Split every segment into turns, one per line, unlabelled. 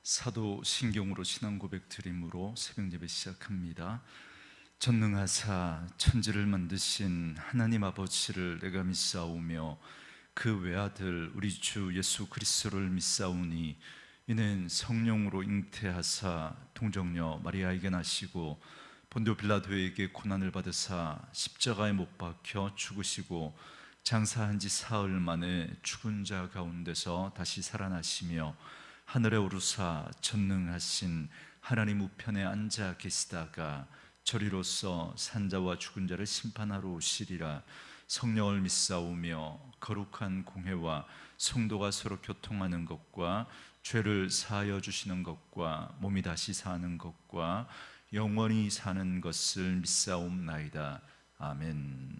사도신경으로 신앙 고백 드림으로 새벽 예배 시작합니다. 전능하사 천지를 만드신 하나님 아버지를 내가 믿사오며 그 외아들 우리 주 예수 그리스도를 믿사오니 이는 성령으로 잉태하사 동정녀 마리아에게 나시고 본디오 빌라도에게 고난을 받으사 십자가에 못 박혀 죽으시고 장사한 지 사흘 만에 죽은 자 가운데서 다시 살아나시며 하늘에 오르사 전능하신 하나님 우편에 앉아 계시다가 저리로서 산자와 죽은 자를 심판하러 오시리라. 성령을 믿사오며 거룩한 공회와 성도가 서로 교통하는 것과 죄를 사하여 주시는 것과 몸이 다시 사는 것과 영원히 사는 것을 믿사옵나이다. 아멘.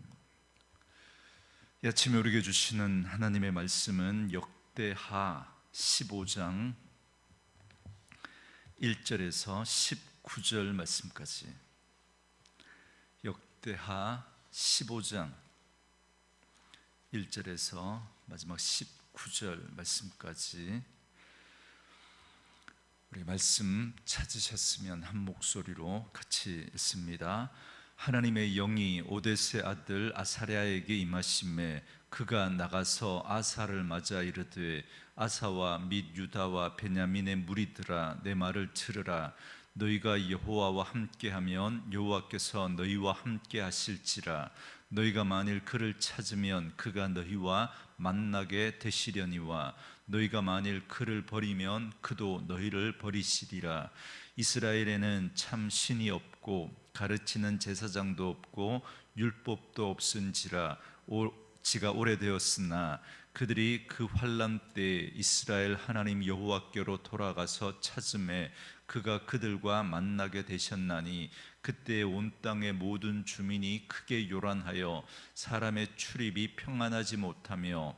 이 아침에 우리에게 주시는 하나님의 말씀은 역대하 15장 1절에서 19절 말씀까지. 역대하 15장 1절에서 마지막 19절 말씀까지 우리 말씀 찾으셨으면 한 목소리로 같이 읽습니다. 하나님의 영이 오뎃의 아들 아사랴에게 임하심에 그가 나가서 아사를 맞아 이르되 아사와 및 유다와 베냐민의 무리들아 내 말을 들으라. 너희가 여호와와 함께하면 여호와께서 너희와 함께 하실지라. 너희가 만일 그를 찾으면 그가 너희와 만나게 되시려니와 너희가 만일 그를 버리면 그도 너희를 버리시리라. 이스라엘에는 참 신이 없고 가르치는 제사장도 없고 율법도 없은지라 지가 오래되었으나 그들이 그 환난 때 이스라엘 하나님 여호와께로 돌아가서 찾음에 그가 그들과 만나게 되셨나니 그때 온 땅의 모든 주민이 크게 요란하여 사람의 출입이 평안하지 못하며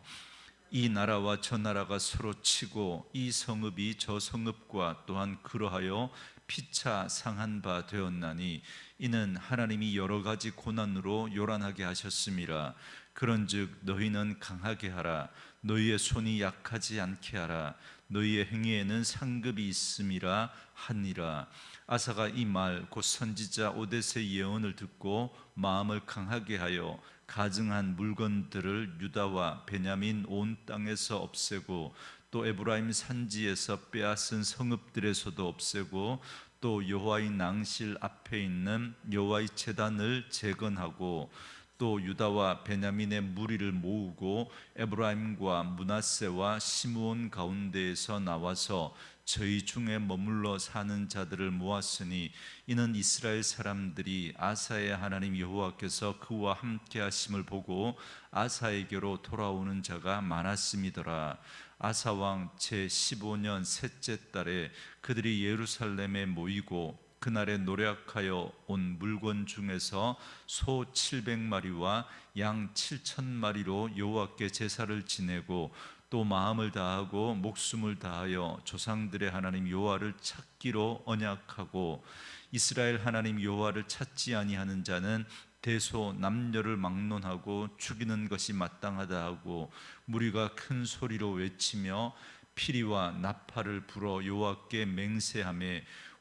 이 나라와 저 나라가 서로 치고 이 성읍이 저 성읍과 또한 그러하여 피차 상한 바 되었나니 이는 하나님이 여러 가지 고난으로 요란하게 하셨음이라. 그런즉 너희는 강하게 하라. 너희의 손이 약하지 않게 하라. 너희의 행위에는 상급이 있음이라 하니라. 아사가 이 말 곧 선지자 오뎃의 예언을 듣고 마음을 강하게 하여 가증한 물건들을 유다와 베냐민 온 땅에서 없애고 또 에브라임 산지에서 빼앗은 성읍들에서도 없애고 또 여호와의 낭실 앞에 있는 여호와의 제단을 재건하고 또 유다와 베냐민의 무리를 모으고 에브라임과 므낫세와 시므온 가운데에서 나와서 저희 중에 머물러 사는 자들을 모았으니 이는 이스라엘 사람들이 아사의 하나님 여호와께서 그와 함께 하심을 보고 아사에게로 돌아오는 자가 많았음이더라. 아사 왕 제15년 셋째 달에 그들이 예루살렘에 모이고 그날에 노력하여 온 물건 중에서 소 700마리와 양 7,000마리로 여호와께 제사를 지내고 또 마음을 다하고 목숨을 다하여 조상들의 하나님 여호와를 찾기로 언약하고 이스라엘 하나님 여호와를 찾지 아니하는 자는 대소 남녀를 막론하고 죽이는 것이 마땅하다 하고 무리가 큰 소리로 외치며 피리와 나팔을 불어 여호와께 맹세하며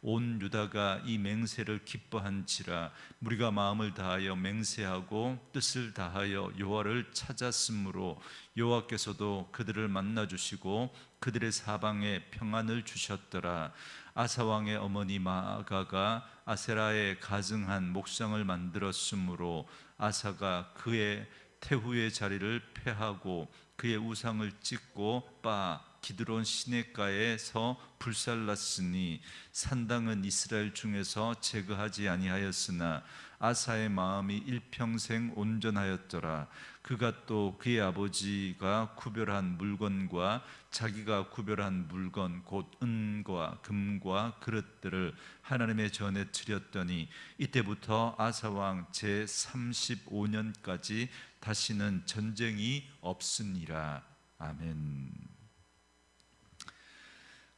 온 유다가 이 맹세를 기뻐한지라. 무리가 마음을 다하여 맹세하고 뜻을 다하여 여호와를 찾았으므로 여호와께서도 그들을 만나 주시고 그들의 사방에 평안을 주셨더라. 아사 왕의 어머니 마아가가 아세라에 가증한 목상을 만들었으므로 아사가 그의 태후의 자리를 폐하고 그의 우상을 찢고 빠 기드론 시냇가에서 불살랐으니 산당은 이스라엘 중에서 제거하지 아니하였으나 아사의 마음이 일평생 온전하였더라. 그가 또 그의 아버지가 구별한 물건과 자기가 구별한 물건 곧 은과 금과 그릇들을 하나님의 전에 드렸더니 이때부터 아사 왕 제35년까지 다시는 전쟁이 없으니라. 아멘.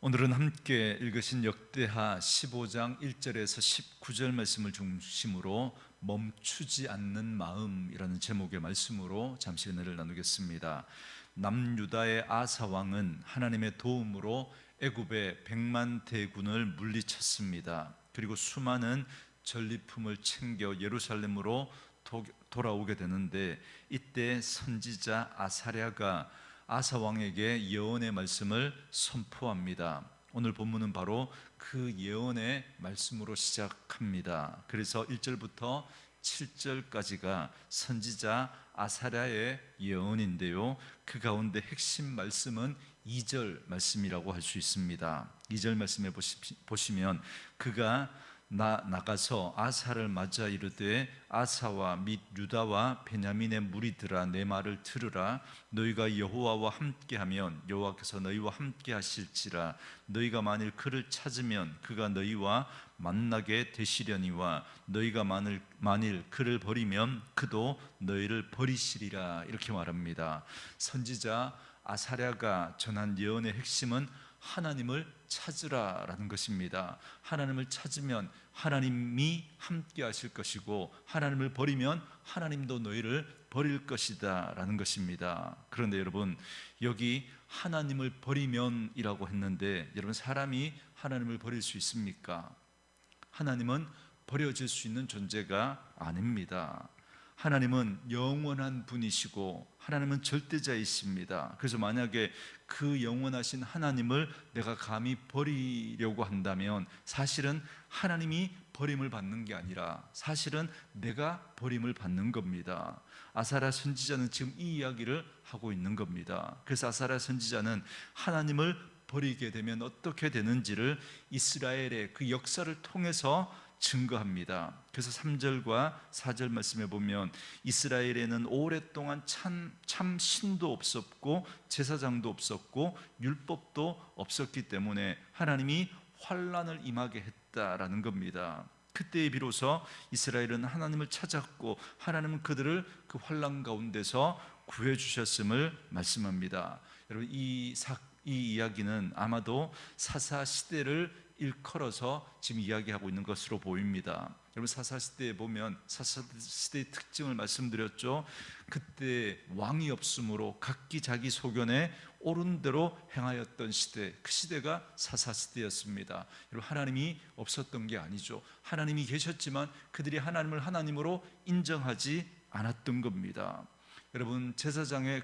오늘은 함께 읽으신 역대하 15장 1절에서 19절 말씀을 중심으로 멈추지 않는 마음이라는 제목의 말씀으로 잠시 은혜를 나누겠습니다. 남유다의 아사 왕은 하나님의 도움으로 애굽의 100만 대군을 물리쳤습니다. 그리고 수많은 전리품을 챙겨 예루살렘으로 돌아오게 되는데, 이때 선지자 아사랴가 아사 왕에게 예언의 말씀을 선포합니다. 오늘 본문은 바로 그 예언의 말씀으로 시작합니다. 그래서 1절부터 7절까지가 선지자 아사랴의 예언인데요, 그 가운데 핵심 말씀은 2절 말씀이라고 할 수 있습니다. 2절 말씀에 보시면 그가 나가서 아사를 맞아 이르되 아사와 및 유다와 베냐민의 무리들아, 내 말을 들으라. 너희가 여호와와 함께하면 여호와께서 너희와 함께하실지라. 너희가 만일 그를 찾으면 그가 너희와 만나게 되시려니와 너희가 만일 그를 버리면 그도 너희를 버리시리라. 이렇게 말합니다. 선지자 아사랴가 전한 예언의 핵심은 하나님을 찾으라라는 것입니다. 하나님을 찾으면 하나님이 함께 하실 것이고, 하나님을 버리면 하나님도 너희를 버릴 것이다 라는 것입니다. 그런데 여러분, 여기 하나님을 버리면이라고 했는데, 여러분, 사람이 하나님을 버릴 수 있습니까? 하나님은 버려질 수 있는 존재가 아닙니다. 하나님은 영원한 분이시고 하나님은 절대자이십니다. 그래서 만약에 그 영원하신 하나님을 내가 감히 버리려고 한다면 사실은 하나님이 버림을 받는 게 아니라 사실은 내가 버림을 받는 겁니다. 아사랴 선지자는 지금 이 이야기를 하고 있는 겁니다. 그래서 아사랴 선지자는 하나님을 버리게 되면 어떻게 되는지를 이스라엘의 그 역사를 통해서 증거합니다. 그래서 3절과 4절 말씀에 보면 이스라엘에는 오랫동안 참 신도 없었고 제사장도 없었고 율법도 없었기 때문에 하나님이 환난을 임하게 했다라는 겁니다. 그때에 비로소 이스라엘은 하나님을 찾았고 하나님은 그들을 그 환난 가운데서 구해 주셨음을 말씀합니다. 여러분, 이 이야기는 아마도 사사 시대를 일컬어서 지금 이야기하고 있는 것으로 보입니다. 여러분, 사사시대에 보면 사사시대의 특징을 말씀드렸죠. 그때 왕이 없으므로 각기 자기 소견에 옳은 대로 행하였던 시대, 그 시대가 사사시대였습니다. 여러분, 하나님이 없었던 게 아니죠. 하나님이 계셨지만 그들이 하나님을 하나님으로 인정하지 않았던 겁니다. 여러분,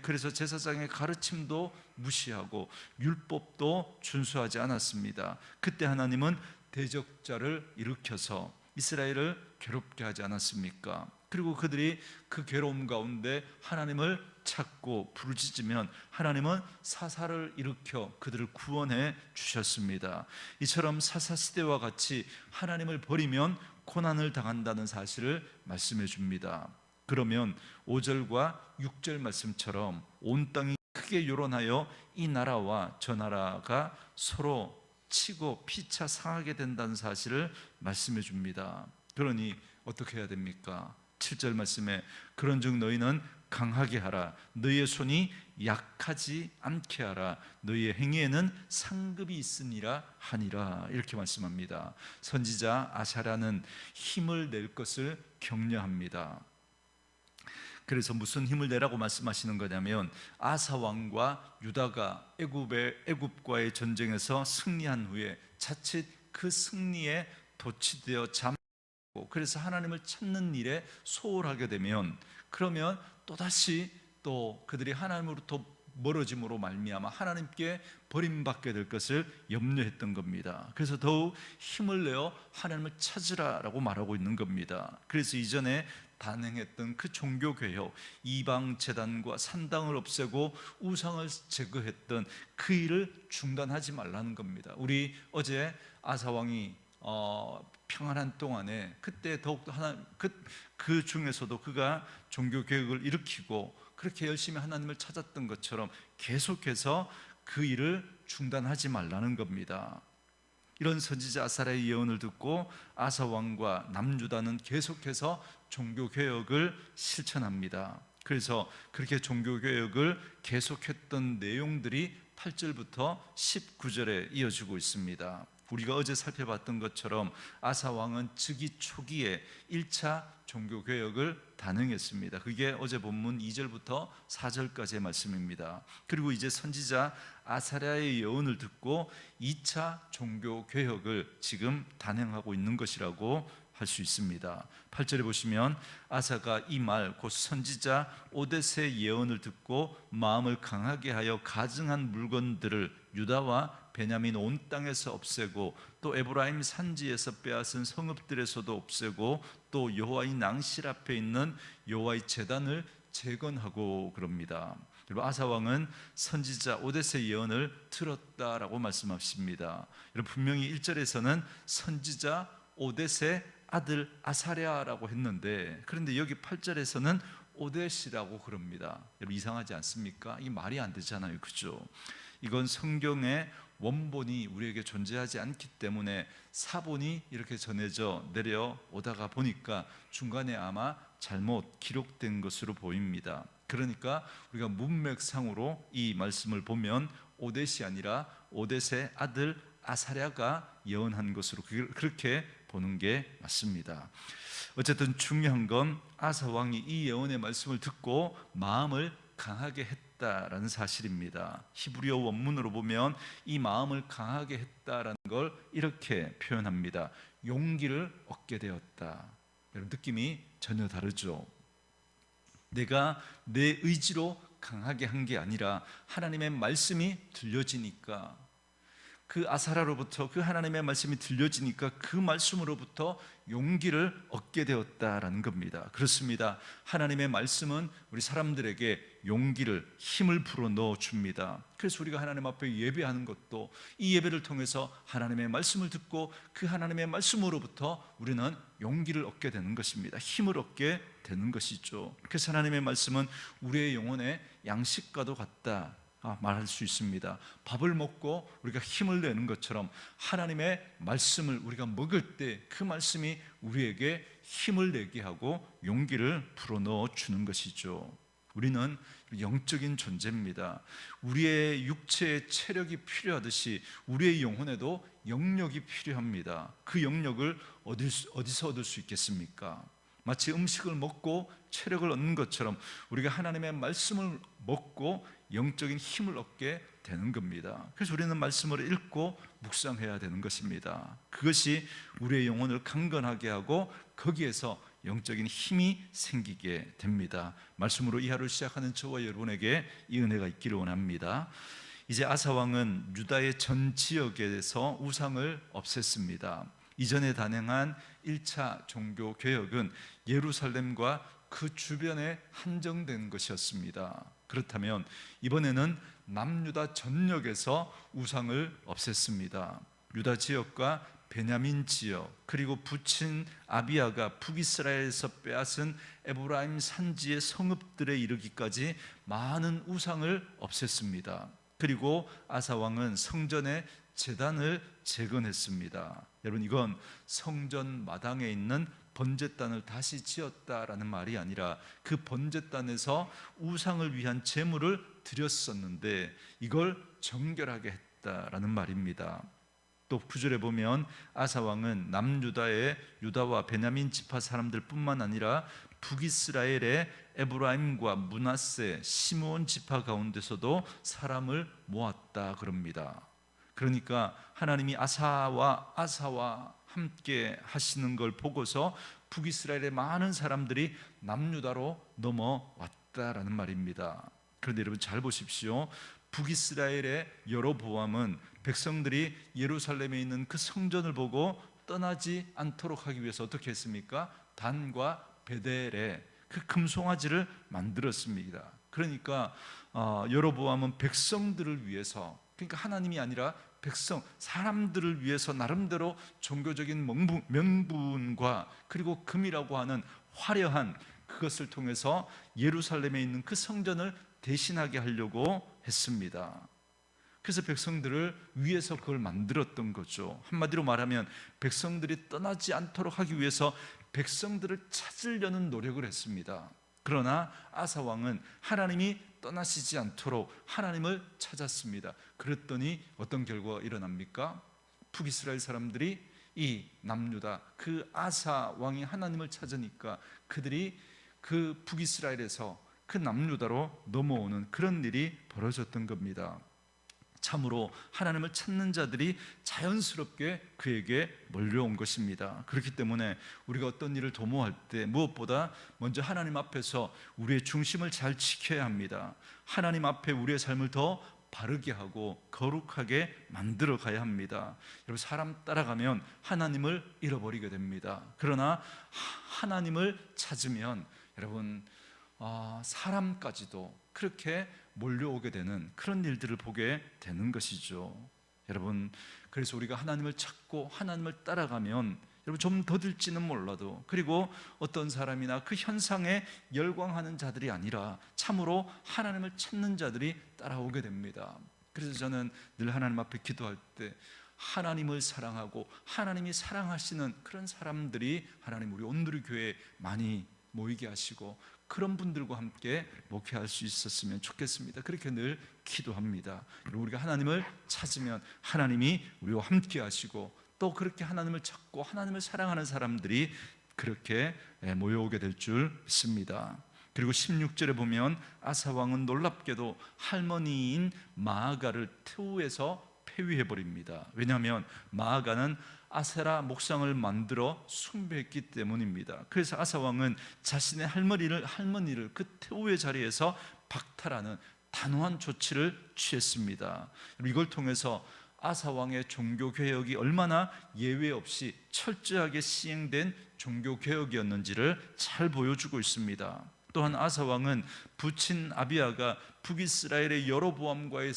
그래서 제사장의 가르침도 무시하고 율법도 준수하지 않았습니다. 그때 하나님은 대적자를 일으켜서 이스라엘을 괴롭게 하지 않았습니까? 그리고 그들이 그 괴로움 가운데 하나님을 찾고 부르짖으면 하나님은 사사를 일으켜 그들을 구원해 주셨습니다. 이처럼 사사시대와 같이 하나님을 버리면 고난을 당한다는 사실을 말씀해 줍니다. 그러면 5절과 6절 말씀처럼 온 땅이 크게 요론하여 이 나라와 저 나라가 서로 치고 피차 상하게 된다는 사실을 말씀해 줍니다. 그러니 어떻게 해야 됩니까? 7절 말씀에 그런즉 너희는 강하게 하라. 너희의 손이 약하지 않게 하라. 너희의 행위에는 상급이 있으니라 하니라. 이렇게 말씀합니다. 선지자 아사랴는 힘을 낼 것을 격려합니다. 그래서 무슨 힘을 내라고 말씀하시는 거냐면, 아사 왕과 유다가 애굽과의 전쟁에서 승리한 후에 자칫 그 승리에 도취되어 잠고, 그래서 하나님을 찾는 일에 소홀하게 되면, 그러면 또다시 또 그들이 하나님으로부터 멀어짐으로 말미암아 하나님께 버림받게 될 것을 염려했던 겁니다. 그래서 더욱 힘을 내어 하나님을 찾으라라고 말하고 있는 겁니다. 그래서 이전에 단행했던 그 종교개혁, 이방 제단과 산당을 없애고 우상을 제거했던 그 일을 중단하지 말라는 겁니다. 우리 어제 아사왕이 평안한 동안에 그때 더욱 그 중에서도 그가 종교개혁을 일으키고 그렇게 열심히 하나님을 찾았던 것처럼 계속해서 그 일을 중단하지 말라는 겁니다. 이런 선지자 아사랴의 예언을 듣고 아사 왕과 남유다는 계속해서 종교개혁을 실천합니다. 그래서 그렇게 종교개혁을 계속했던 내용들이 8절부터 19절에 이어지고 있습니다. 우리가 어제 살펴봤던 것처럼 아사 왕은 즉위 초기에 1차 종교 개혁을 단행했습니다. 그게 어제 본문 2절부터 4절까지의 말씀입니다. 그리고 이제 선지자 아사랴의 예언을 듣고 2차 종교 개혁을 지금 단행하고 있는 것이라고 할 수 있습니다. 8절에 보시면 아사가 이 말 곧 선지자 오뎃의 예언을 듣고 마음을 강하게 하여 가증한 물건들을 유다와 베냐민 온 땅에서 없애고 또 에브라임 산지에서 빼앗은 성읍들에서도 없애고 또 여호와의 낭실 앞에 있는 여호와의 제단을 재건하고 그럽니다. 그리고 아사 왕은 선지자 오뎃의 예언을 들었다라고 말씀하십니다. 여러분, 분명히 1절에서는 선지자 오뎃의 아들 아사랴라고 했는데, 그런데 여기 8절에서는 오뎃이라고 그럽니다. 여러분, 이상하지 않습니까? 이 말이 안 되잖아요, 그죠? 이건 성경의 원본이 우리에게 존재하지 않기 때문에 사본이 이렇게 전해져 내려오다가 보니까 중간에 아마 잘못 기록된 것으로 보입니다. 그러니까 우리가 문맥상으로 이 말씀을 보면 오뎃이 아니라 오뎃의 아들 아사랴가 예언한 것으로 그렇게 보는 게 맞습니다. 어쨌든 중요한 건 아사 왕이 이 예언의 말씀을 듣고 마음을 강하게 했다라는 사실입니다. 히브리어 원문으로 보면 이 마음을 강하게 했다라는 걸 이렇게 표현합니다. 용기를 얻게 되었다. 여러분, 느낌이 전혀 다르죠. 내가 내 의지로 강하게 한 게 아니라 하나님의 말씀이 들려지니까, 그 아사라로부터 그 하나님의 말씀이 들려지니까 그 말씀으로부터 용기를 얻게 되었다라는 겁니다. 그렇습니다. 하나님의 말씀은 우리 사람들에게 용기를, 힘을 불어넣어 줍니다. 그래서 우리가 하나님 앞에 예배하는 것도 이 예배를 통해서 하나님의 말씀을 듣고 그 하나님의 말씀으로부터 우리는 용기를 얻게 되는 것입니다. 힘을 얻게 되는 것이죠. 그래서 하나님의 말씀은 우리의 영혼의 양식과도 같다 말할 수 있습니다. 밥을 먹고 우리가 힘을 내는 것처럼 하나님의 말씀을 우리가 먹을 때 그 말씀이 우리에게 힘을 내게 하고 용기를 불어넣어 주는 것이죠. 우리는 영적인 존재입니다. 우리의 육체의 체력이 필요하듯이 우리의 영혼에도 영력이 필요합니다. 그 영력을 어디서 얻을 수 있겠습니까? 마치 음식을 먹고 체력을 얻는 것처럼 우리가 하나님의 말씀을 먹고 영적인 힘을 얻게 되는 겁니다. 그래서 우리는 말씀을 읽고 묵상해야 되는 것입니다. 그것이 우리의 영혼을 강건하게 하고 거기에서 영적인 힘이 생기게 됩니다. 말씀으로 이 하루를 시작하는 저와 여러분에게 이 은혜가 있기를 원합니다. 이제 아사 왕은 유다의 전 지역에서 우상을 없앴습니다. 이전에 단행한 1차 종교 개혁은 예루살렘과 그 주변에 한정된 것이었습니다. 그렇다면 이번에는 남유다 전역에서 우상을 없앴습니다. 유다 지역과 베냐민 지역, 그리고 부친 아비야가 북이스라엘에서 빼앗은 에브라임 산지의 성읍들에 이르기까지 많은 우상을 없앴습니다. 그리고 아사 왕은 성전의 제단을 재건했습니다. 여러분, 이건 성전 마당에 있는 번제단을 다시 지었다라는 말이 아니라 그 번제단에서 우상을 위한 제물을 드렸었는데 이걸 정결하게 했다라는 말입니다. 또 9절에 보면 아사 왕은 남유다의 유다와 베냐민 지파 사람들뿐만 아니라 북이스라엘의 에브라임과 므낫세, 시므온 지파 가운데서도 사람을 모았다 그럽니다. 그러니까 하나님이 아사와 함께 하시는 걸 보고서 북이스라엘의 많은 사람들이 남유다로 넘어왔다라는 말입니다. 그런데 여러분 잘 보십시오. 북이스라엘의 여로보암은 백성들이 예루살렘에 있는 그 성전을 보고 떠나지 않도록 하기 위해서 어떻게 했습니까? 단과 베델에 그 금송아지를 만들었습니다. 그러니까 여로보암은 백성들을 위해서, 그러니까 하나님이 아니라 백성, 사람들을 위해서 나름대로 종교적인 명분과 그리고 금이라고 하는 화려한 그것을 통해서 예루살렘에 있는 그 성전을 대신하게 하려고 했습니다. 그래서 백성들을 위해서 그걸 만들었던 거죠. 한마디로 말하면 백성들이 떠나지 않도록 하기 위해서 백성들을 찾으려는 노력을 했습니다. 그러나 아사 왕은 하나님이 떠나시지 않도록 하나님을 찾았습니다. 그랬더니 어떤 결과가 일어납니까? 북이스라엘 사람들이 이 남유다 그 아사 왕이 하나님을 찾으니까 그들이 그 북이스라엘에서 그 남유다로 넘어오는 그런 일이 벌어졌던 겁니다. 참으로 하나님을 찾는 자들이 자연스럽게 그에게 몰려온 것입니다. 그렇기 때문에 우리가 어떤 일을 도모할 때 무엇보다 먼저 하나님 앞에서 우리의 중심을 잘 지켜야 합니다. 하나님 앞에 우리의 삶을 더 바르게 하고 거룩하게 만들어 가야 합니다. 여러분, 사람 따라가면 하나님을 잃어버리게 됩니다. 그러나 하나님을 찾으면 여러분 사람까지도 그렇게 몰려오게 되는 그런 일들을 보게 되는 것이죠. 여러분, 그래서 우리가 하나님을 찾고 하나님을 따라가면 여러분 좀 더딜지는 몰라도, 그리고 어떤 사람이나 그 현상에 열광하는 자들이 아니라 참으로 하나님을 찾는 자들이 따라오게 됩니다. 그래서 저는 늘 하나님 앞에 기도할 때 하나님을 사랑하고 하나님이 사랑하시는 그런 사람들이 하나님 우리 온누리 교회에 많이 모이게 하시고 그런 분들과 함께 목회할 수 있었으면 좋겠습니다. 그렇게 늘 기도합니다. 우리가 하나님을 찾으면 하나님이 우리와 함께 하시고 또 그렇게 하나님을 찾고 하나님을 사랑하는 사람들이 그렇게 모여오게 될 줄 믿습니다. 그리고 16절에 보면 아사 왕은 놀랍게도 할머니인 마아가를 태우에서 폐위해버립니다. 왜냐하면 마아가는 아세라 목상을 만들어 숭배했기 때문입니다. 그래서 아사 왕은 자신의 할머니를 그 태우의 자리에서 박탈하는 단호한 조치를 취했습니다. 이걸 통해서 아사 왕의 종교 개혁이 얼마나 예외 없이 철저하게 시행된 종교 개혁이었는지를 잘 보여주고 있습니다. 또한 아사 왕은 부친 아비야가 북이스라엘의 여로보암과의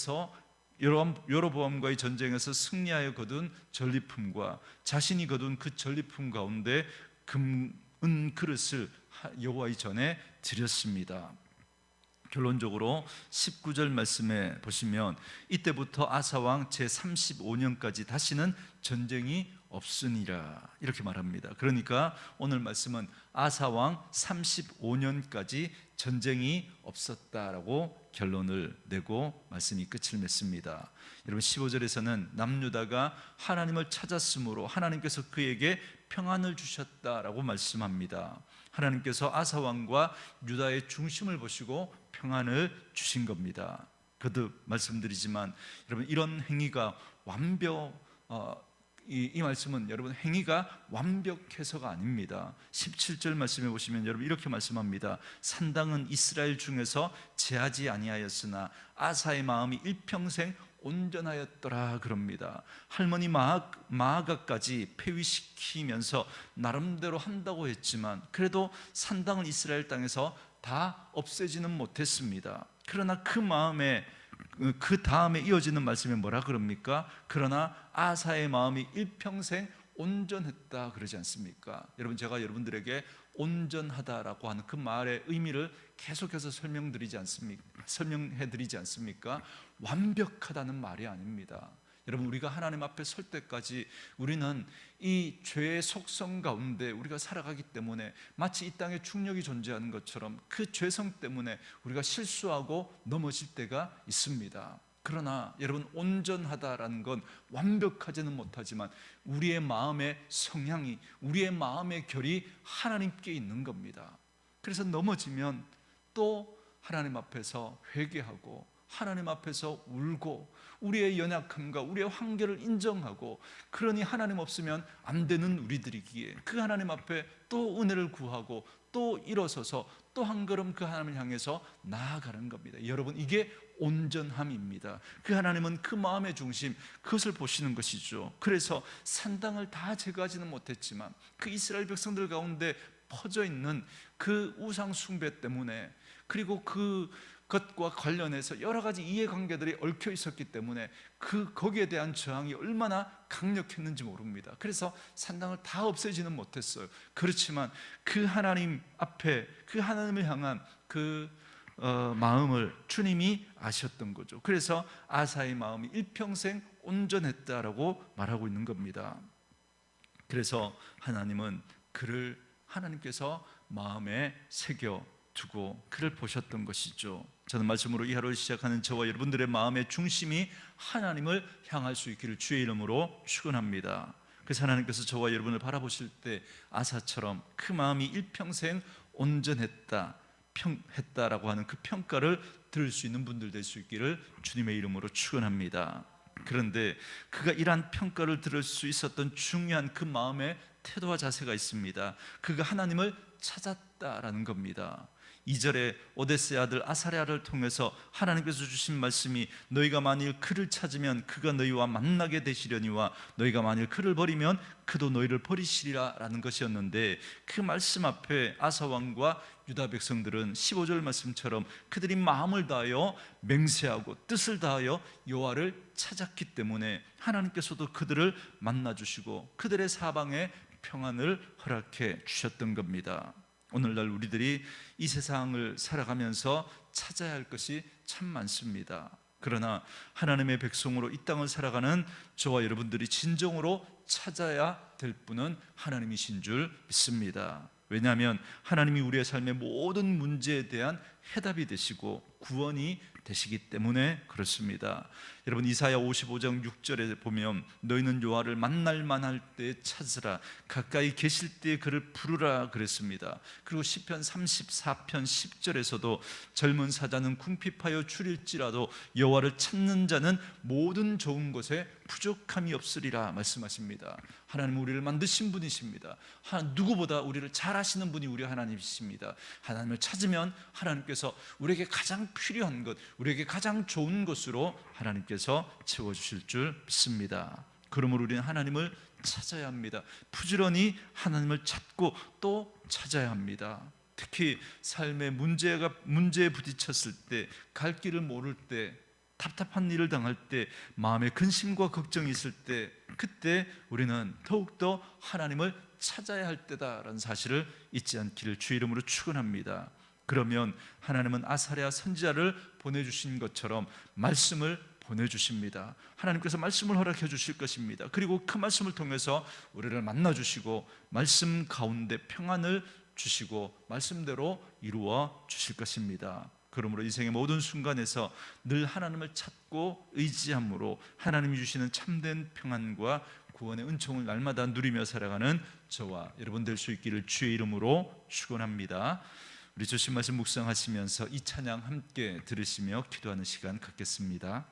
전쟁에서 승리하여 거둔 전리품과 자신이 거둔 그 전리품 가운데 은 그릇을 여호와의 전에 드렸습니다. 결론적으로 19절 말씀에 보시면 이때부터 아사왕 제35년까지 다시는 전쟁이 없으니라 이렇게 말합니다. 그러니까 오늘 말씀은 아사왕 35년까지 전쟁이 없었다라고 결론을 내고 말씀이 끝을 맺습니다. 여러분, 15절에서는 남유다가 하나님을 찾았으므로 하나님께서 그에게 평안을 주셨다라고 말씀합니다. 하나님께서 아사왕과 유다의 중심을 보시고 평안을 주신 겁니다. 거듭 말씀드리지만 여러분, 이런 행위가 이 말씀은 여러분 행위가 완벽해서가 아닙니다. 17절 말씀해 보시면 여러분 이렇게 말씀합니다. 산당은 이스라엘 중에서 제하지 아니하였으나 아사의 마음이 일평생 온전하였더라 그럽니다. 할머니 마아가까지 폐위시키면서 나름대로 한다고 했지만 그래도 산당은 이스라엘 땅에서 다 없애지는 못했습니다. 그러나 그 다음에 이어지는 말씀에 뭐라 그럽니까? 그러나 아사의 마음이 일평생 온전했다 그러지 않습니까? 여러분, 제가 여러분들에게 온전하다라고 하는 그 말의 의미를 계속해서 설명해 드리지 않습니까? 완벽하다는 말이 아닙니다. 여러분, 우리가 하나님 앞에 설 때까지 우리는 이 죄의 속성 가운데 우리가 살아가기 때문에 마치 이 땅에 중력이 존재하는 것처럼 그 죄성 때문에 우리가 실수하고 넘어질 때가 있습니다. 그러나 여러분, 온전하다라는 건 완벽하지는 못하지만 우리의 마음의 성향이, 우리의 마음의 결이 하나님께 있는 겁니다. 그래서 넘어지면 또 하나님 앞에서 회개하고 하나님 앞에서 울고 우리의 연약함과 우리의 한계를 인정하고, 그러니 하나님 없으면 안 되는 우리들이기에 그 하나님 앞에 또 은혜를 구하고 또 일어서서 또 한 걸음 그 하나님을 향해서 나아가는 겁니다. 여러분, 이게 온전함입니다. 그 하나님은 그 마음의 중심, 그것을 보시는 것이죠. 그래서 산당을 다 제거하지는 못했지만 그 이스라엘 백성들 가운데 퍼져 있는 그 우상 숭배 때문에, 그리고 그것과 관련해서 여러 가지 이해관계들이 얽혀 있었기 때문에 거기에 대한 저항이 얼마나 강력했는지 모릅니다. 그래서 산당을 다 없애지는 못했어요. 그렇지만 그 하나님 앞에, 그 하나님을 향한 마음을 주님이 아셨던 거죠. 그래서 아사의 마음이 일평생 온전했다라고 말하고 있는 겁니다. 그래서 하나님은 하나님께서 마음에 새겨 두고 그를 보셨던 것이죠. 저는 말씀으로 이 하루를 시작하는 저와 여러분들의 마음의 중심이 하나님을 향할 수 있기를 주의 이름으로 축원합니다. 그래서 하나님께서 저와 여러분을 바라보실 때 아사처럼 그 마음이 일평생 온전했다라고 하는 그 평가를 들을 수 있는 분들 될 수 있기를 주님의 이름으로 축원합니다. 그런데 그가 이러한 평가를 들을 수 있었던 중요한 그 마음의 태도와 자세가 있습니다. 그가 하나님을 찾았다라는 겁니다. 2절에 오데스의 아들 아사랴를 통해서 하나님께서 주신 말씀이 너희가 만일 그를 찾으면 그가 너희와 만나게 되시려니와 너희가 만일 그를 버리면 그도 너희를 버리시리라 라는 것이었는데, 그 말씀 앞에 아사 왕과 유다 백성들은 15절 말씀처럼 그들이 마음을 다하여 맹세하고 뜻을 다하여 여호와를 찾았기 때문에 하나님께서도 그들을 만나주시고 그들의 사방에 평안을 허락해 주셨던 겁니다. 오늘날 우리들이 이 세상을 살아가면서 찾아야 할 것이 참 많습니다. 그러나 하나님의 백성으로 이 땅을 살아가는 저와 여러분들이 진정으로 찾아야 될 분은 하나님이신 줄 믿습니다. 왜냐하면 하나님이 우리의 삶의 모든 문제에 대한 해답이 되시고 구원이 되시기 때문에 그렇습니다. 여러분, 이사야 55장 6절에 보면 너희는 여호와를 만날 만할 때 찾으라, 가까이 계실 때 그를 부르라 그랬습니다. 그리고 시편 34편 10절에서도 젊은 사자는 궁핍하여 줄일지라도 여호와를 찾는 자는 모든 좋은 것에 부족함이 없으리라 말씀하십니다. 하나님은 우리를 만드신 분이십니다. 누구보다 우리를 잘 아시는 분이 우리 하나님이십니다. 하나님을 찾으면 하나님께서 우리에게 가장 필요한 것, 우리에게 가장 좋은 것으로 하나님께서 채워주실 줄 믿습니다. 그러므로 우리는 하나님을 찾아야 합니다. 부지런히 하나님을 찾고 또 찾아야 합니다. 특히 삶의 문제에 부딪혔을 때, 갈 길을 모를 때, 답답한 일을 당할 때, 마음에 근심과 걱정이 있을 때, 그때 우리는 더욱더 하나님을 찾아야 할 때다라는 사실을 잊지 않기를 주의 이름으로 축원합니다. 그러면 하나님은 아사랴 선지자를 보내주신 것처럼 말씀을 보내주십니다. 하나님께서 말씀을 허락해 주실 것입니다. 그리고 그 말씀을 통해서 우리를 만나주시고 말씀 가운데 평안을 주시고 말씀대로 이루어 주실 것입니다. 그러므로 인생의 모든 순간에서 늘 하나님을 찾고 의지함으로 하나님이 주시는 참된 평안과 구원의 은총을 날마다 누리며 살아가는 저와 여러분 될 수 있기를 주의 이름으로 축원합니다. 우리 주신 말씀 묵상하시면서 이 찬양 함께 들으시며 기도하는 시간 갖겠습니다.